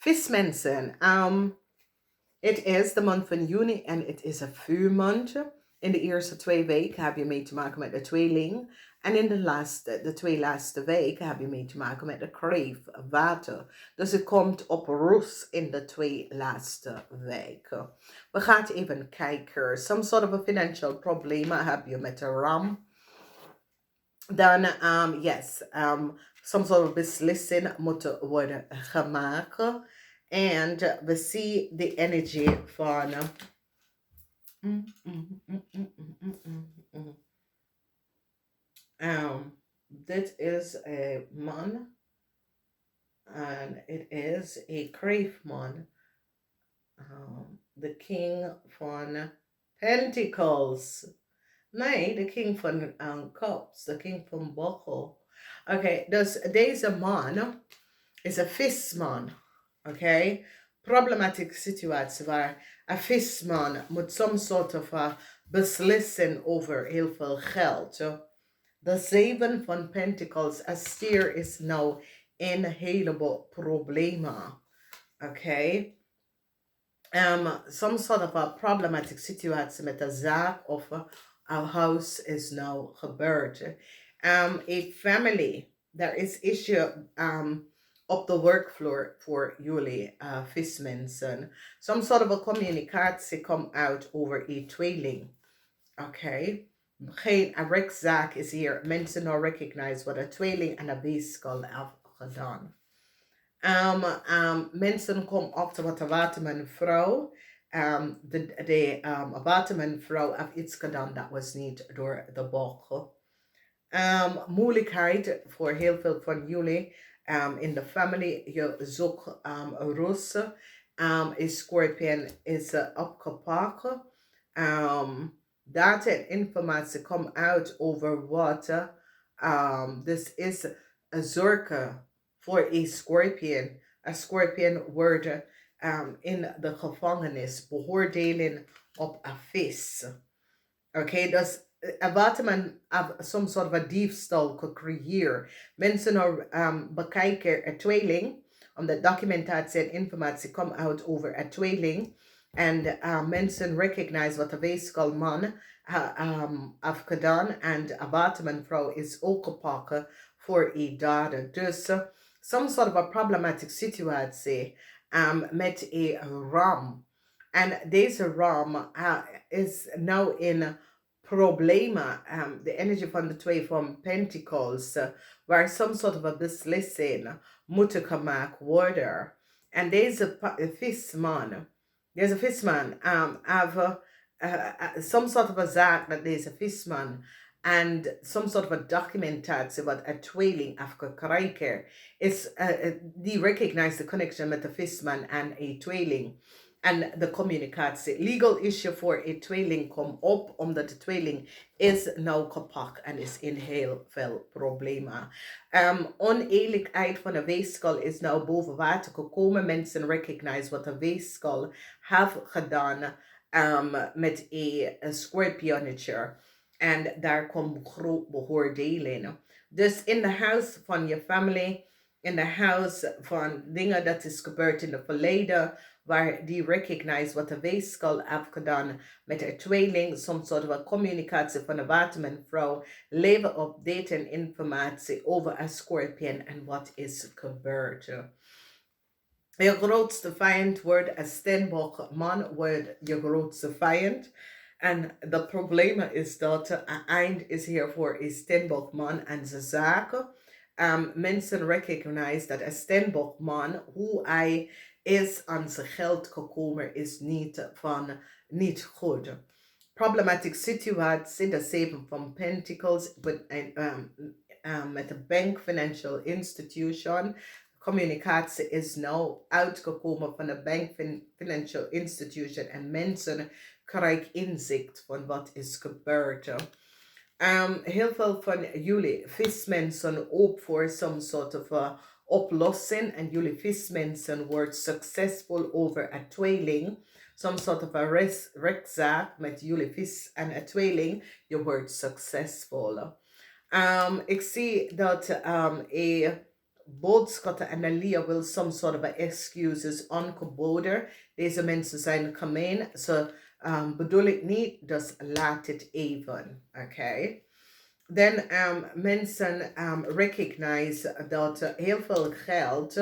Vismensen. Het is de maand van juni en het is een vuurmaand. In de eerste 2 weken heb je mee te maken met de tweeling. En in de 2 laatste weken heb je mee te maken met de kreef, water. Dus het komt op rust in de 2 laatste weken. We gaan even kijken. Some sort of a financial problemen heb je met de ram. Dan, yes, some sort of beslissing moet worden gemaakt. En we zien de energie van. Dit is a man. And it is a crave man. The king van Pentacles. Nee, de king van cups. De king van bokkel. Oké, dus deze man is een visman. Oké? Problematische situatie waar een visman moet some sort of beslissen over heel veel geld. De 7 van Pentacles, een stier, is nou in een heleboel problemen. Oké? Some sort of a problematic situatie met een zaak of een huis is nou gebeurd. A family, there is issue op de workfloor voor jullie vismensen. Some sort of a communicatie komt uit over een tweeling. Oké? Geen rechtszaak is hier. Mensen nou recognize wat een tweeling en een weeskal heeft gedaan. Mensen komen achter wat de watermanvrouw. De watermanvrouw heeft iets gedaan dat was niet door de bok. Moeilijkheid voor heel veel van jullie in de familie. Je zoekt rust. Is Scorpion is opgepakt. Data en informatie komt uit over wat. Dus is een zorgen voor een Scorpion. Een Scorpion wordt in de gevangenis beoordeling op een vis. Oké, dus een waterman heeft some sort of a diefstal gecreëerd. Mensen bekijken een tweeling, omdat documentatie en informatie komt uit over een tweeling. En mensen recognize wat de weeskalman heeft gedaan. En een watermanvrouw is ook gepakt voor een dader. Dus some sort of a problematic situatie met een ram. En deze ram is nou in problemen. De energie van de 2 van Pentacles. Waar some sort of a beslissing moet gemaakt worden. En deze visman. Deze visman have some sort of a zaak dat deze visman and some sort of a documentatie wat een tweeling heeft gekregen is die recognize the connection met de visman en een tweeling en de communicatie. Legal issue voor een tweeling komt op omdat de tweeling is nou gepakt en is in heel veel problemen. Oneerlijkheid van de weeskal is nou boven water gekomen. Mensen recognize wat de weeskal heeft gedaan met een scorpionnetje. En daar komt groot beoordeling. Dus in de huis van je familie, in de huis van dingen dat is gebeurd in het verleden, waar die recognize wat de weeskal heeft gedaan met een tweeling, soms soort van communicatie van de watermanvrouw, leven update en informatie over een scorpion en wat is gebeurd. Je grootste vijand wordt een steenbok man, wordt je grootste vijand. En de probleem is dat een eind is hier voor een steenbokman en zijn zaken. Mensen recognize dat een steenbokman, hoe hij is aan zijn geld gekomen, is niet goed. Problematic situatie, de 7 van Pentacles, met de bank financial institution. Communicatie is nou uitgekomen van de bank financial institution en mensen krijgen inzicht van wat is gebeurd. Heel veel van jullie vismensen op voor some sort of oplossing en jullie vismensen wordt succesvol over een tweeling. Some sort of a rechtszaak met jullie vis en een tweeling. Je wordt succesvol. Ik zie dat boodschap en Lia wil some sort of excuses aangeboden. Deze mensen zijn gemeen. Ze bedoel ik niet, dus laat het even. Okay? Dan mensen recognize dat heel veel geld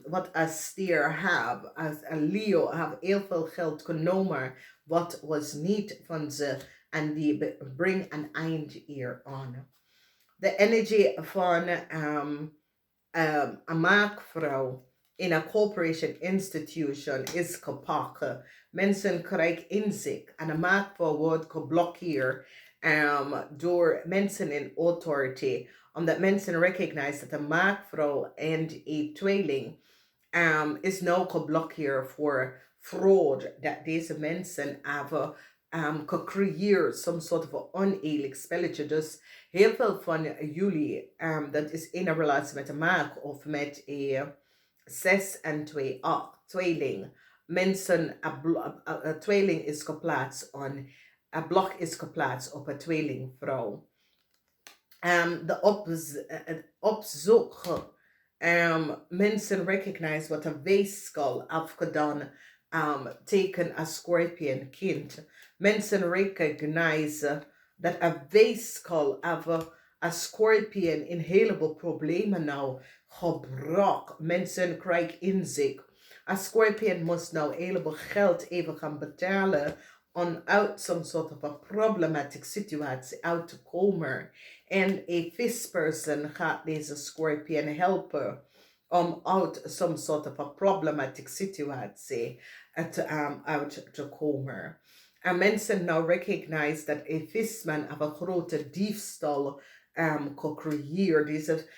wat als stier heb, als een Leo heb heel veel geld genomen wat was niet van ze en die bring een eind hier aan. De energie van een maakvrouw in een corporation institution is kapot. Mensen krijgen inzicht en een maakvrouw wordt geblokkeerd door mensen in authority. Omdat mensen recognize dat een maakvrouw en een tweeling is nou geblokkeerd voor fraud. Dat deze mensen hebben gecreëerd, some sort of oneerlijk spelletje. Dus heel veel van jullie, dat is in een relatie met een maak of met een 6 en 2 tweeling. Mensen, een tweeling is geplaatst on, een blok is geplaatst op een tweelingvrouw. De opzoek, mensen recognize wat een weeskal afgedaan tegen een scorpion kind. Mensen recognize dat een weeskal hebben een scorpion in heleboel problemen nou gebruikt. Mensen krijgen inzicht. Een scorpion moest nou heleboel geld even gaan betalen om uit some sort of a problematic situatie uit te komen. En een visperson gaat deze scorpion helpen om uit some sort of a problematic situatie uit te komen. En mensen nou recognize dat een visman een grote diefstal gecreëerd. Deze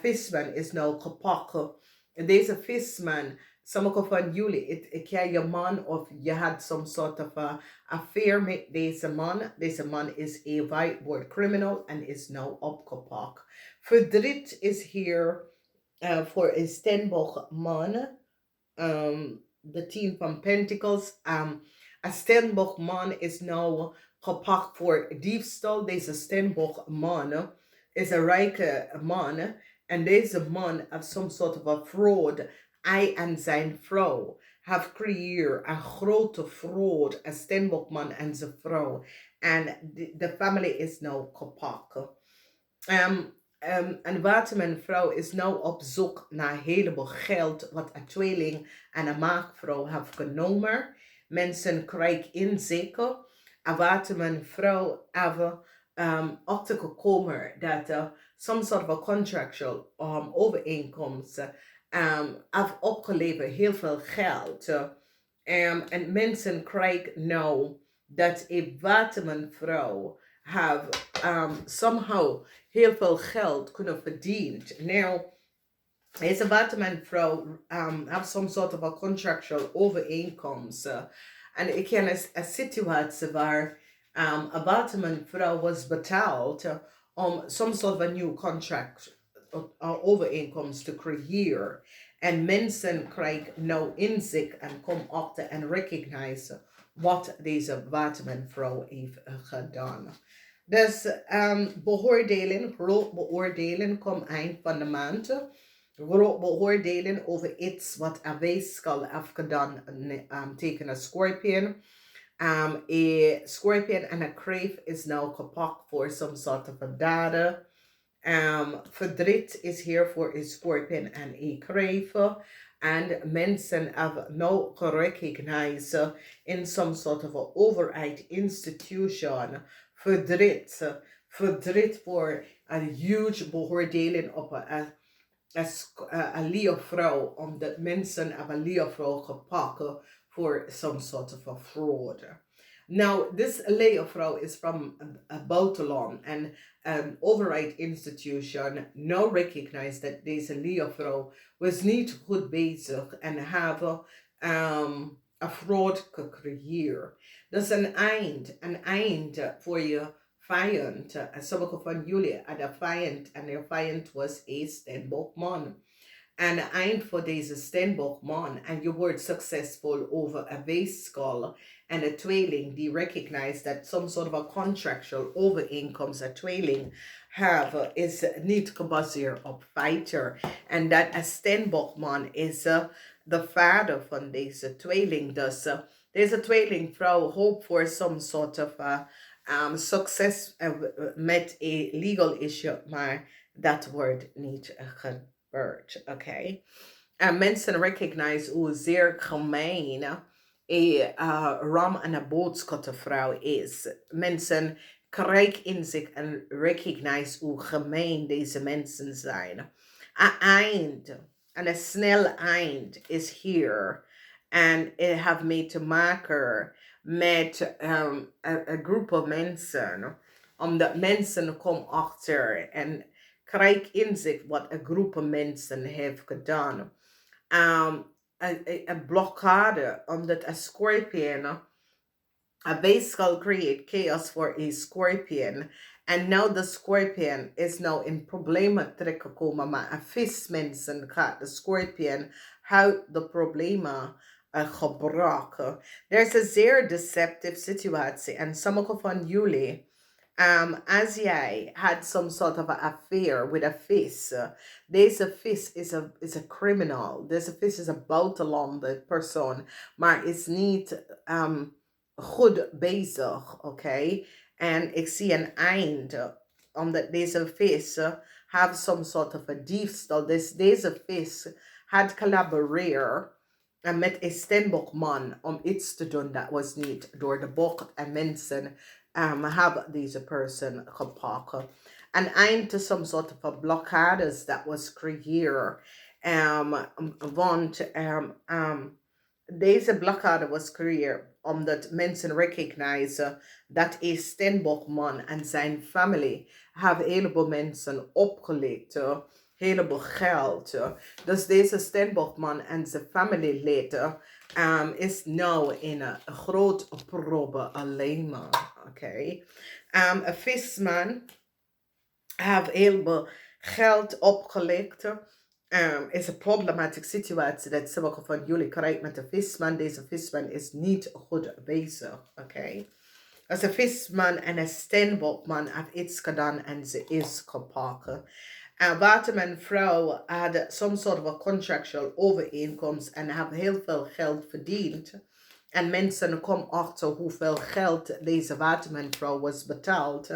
visman is nou gepakt. En deze visman, sommige van jullie, ik ken je man of je had some sort of a affair met deze man. Deze man is a whiteboard criminal en is nou opgepakt. Verdriet is hier voor een Stenbosch man. De 10 van Pentacles. Een Stenbosch man is nou gepakt voor diefstal. Deze Stenbosch man is een rijke man. En deze man heeft some sort of a fraud. Hij en zijn vrouw have creëerd een grote fraud. Een Stenbosch man en zijn vrouw. En de familie is nou gepakt. Een watermanvrouw is nou op zoek naar een heleboel geld wat een tweeling en een maagvrouw heeft genomen. Mensen krijgen inzicht. Een watermanvrouw hebben achtergekomen dat some sort of a contractual overeenkomst heeft opgeleverd heel veel geld. En mensen krijgen nou dat een watermanvrouw have somehow heel veel geld kunnen verdienen. Nou, deze watermanvrouw have some sort of a contractual overeenkomst. En ik ken een situatie waar een watermanvrouw was betaald om some sort of a new contract overeenkomst te creëren. En mensen krijgen nou inzicht en komen achter en recognize wat deze watermanvrouw heeft gedaan. Dus beoordelen, groot beoordelen komt eind van de maand. Groot beoordelen over iets wat een weeskal heeft gedaan tegen een scorpion. Een scorpion en een kreef is nou gepakt voor some sort of a daden. Verdriet is hier voor een scorpion en een kreef. En mensen hebben nou gerecognized in some sort of a overheid institution. Verdriet voor een huge beoordeling op een Leo-vrouw. Omdat mensen hebben een Leo-vrouw gepakt voor some sort of a fraud. Now, this Leo-vrouw is from a buitenland and an overheid institution now recognize that deze Leo-vrouw was niet goed bezig en hebben een fraud gecreëerd. Dus een eind voor je vijand. Sommige van jullie hadden vijand en je vijand was een Stenbosch man. En eind voor deze Stenbock-man en je wordt successful over een weeskal en een tweeling die recognize that some sort of a contractual overeenkomst a tweeling have is niet gebaseerd op fighter. En dat een Stenbock-man is de vader van deze tweeling. Dus deze tweelingvrouw hoopt voor some sort of succes met een legal issue, maar dat wordt niet gebeurd. Oké. En mensen recognize hoe zeer gemeen een ram en een boodschattenvrouw is. Mensen krijgen in zich en recognize hoe gemeen deze mensen zijn. Een eind, en een snel eind is hier. En het heeft mee te maken met een groep van mensen. Omdat mensen komen achter en krijgen in zich wat een groep van mensen heeft gedaan. Een blokkade, omdat een scorpion, a vessel create chaos for a scorpion. And now the scorpion is now in problemen terechtgekomen, maar een vismensen gaat de scorpion uit de problemen gebruiken. There's a zeer deceptive situatie en sommige van jullie as jij had some sort of an affair with a vis, deze vis is a criminal. Deze vis is een buitenlander persoon, maar is niet goed bezig, oké? En ik zie een eind, omdat deze vis have some sort of a diefstal. Dus deze vis had collaboreerd met een Stenbock-man om iets te doen dat was niet door de bok en mensen have deze person gepakt. En eind to some sort of a blockades that was creëerd. Want deze blokkade was creëerd omdat mensen recognize dat een Stenbock-man en zijn familie have heleboel mensen opgelicht, heleboel geld. Dus deze Stenbock-man en zijn familielid is nu in een groot probe alleen maar. Oké. Een visman have heleboel geld opgelicht. Is een problematische situatie dat sommige van jullie krijgen met de visman. Deze visman is niet goed bezig. Oké. Als een visman en een Stenbock-man heeft iets gedaan en ze is gepakt. Waterman en vrouw hadden some sort of a contractual overeenkomst en hebben heel veel geld verdiend. En mensen komen achter hoeveel geld deze waterman-vrouw was betaald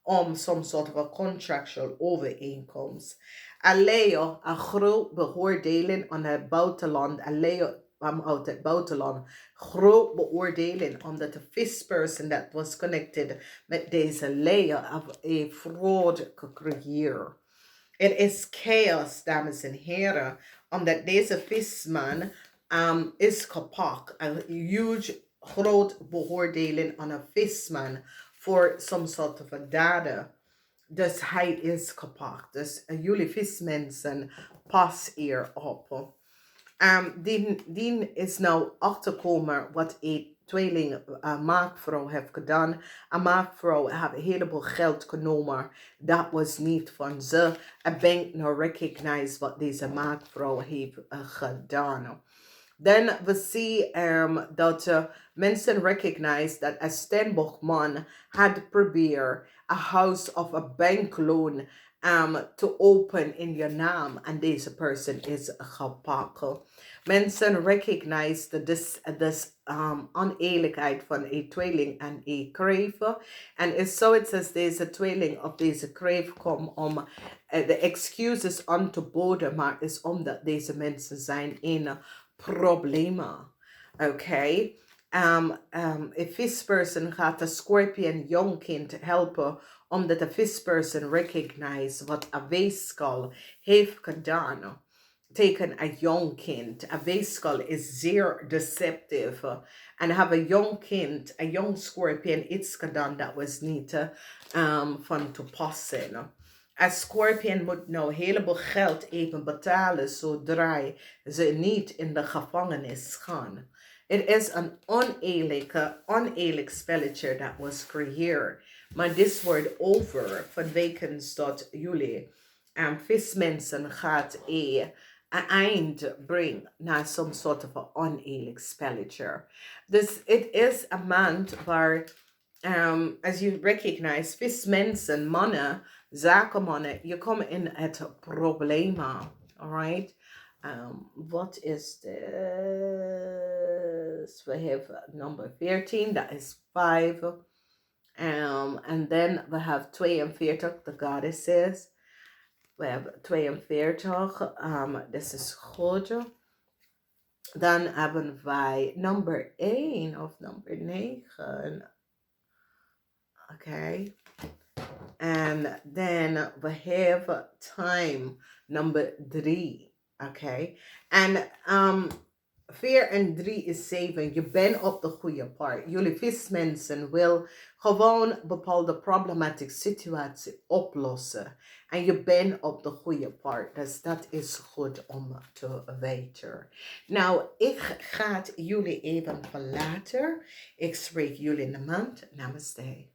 om some sort of a contractual overeenkomst. Alleen een groot beoordeling aan het buitenland, alleen uit het buitenland, groot beoordeling omdat de visperson dat was connected met deze layer een fraud gecreëerd. Het is chaos, dames en heren, omdat deze visman is gepakt. Een huge, groot beoordeling aan een visman voor some sort of a daden. Dus hij is gepakt. Dus jullie vismensen, pas hier op. Die is nou achterkomen wat een tweeling maakvrouw heeft gedaan. Een maakvrouw heeft een heleboel geld genomen. Dat was niet van ze. Een bank nou recognize wat deze maakvrouw heeft gedaan. Dan we zien dat mensen recognize dat een Stenbock-man had geprobeerd a house of a bank loan to open in je naam. En deze person is gepakt. Mensen recognize this oneerlijkheid van een tweeling en een kreef. En is zo het als deze tweeling of deze kreef komt om de excuses aan te boden, maar is omdat deze mensen zijn in problemen. Oké. Een visperson gaat een scorpion jong kind helpen omdat de visperson recognize wat een weeskal heeft gedaan tegen een jong kind. Een weeskal is zeer deceptive. En hebben een jong kind, een jong scorpion iets gedaan dat was niet van toepassing. Een scorpion moet nou een heleboel geld even betalen zodra ze niet in de gevangenis gaan. Het is een oneerlijk spelletje dat was creëerd. Maar dit wordt over vanwege dat jullie vismensen gaat een eind brengt naar some sort of een oneerlijk spelletje. Dus het is een maand waar, as you recognize, vismensen, mannen, zakenmannen, je komt in het problemen. Alright? What is this? We have number 14, that is 5. And then we have 42, the goddesses. We have 42, this is goed. Dan hebben wij number 1 of number 9. Okay. And then we have time, number 3. Okay. And 4 en 3 is 7. Je bent op de goede part. Jullie vismensen wil gewoon bepaalde problematische situatie oplossen. En je bent op de goede part. Dus dat is goed om te weten. Nou, ik ga jullie even verlaten. Ik spreek jullie in de maand. Namaste.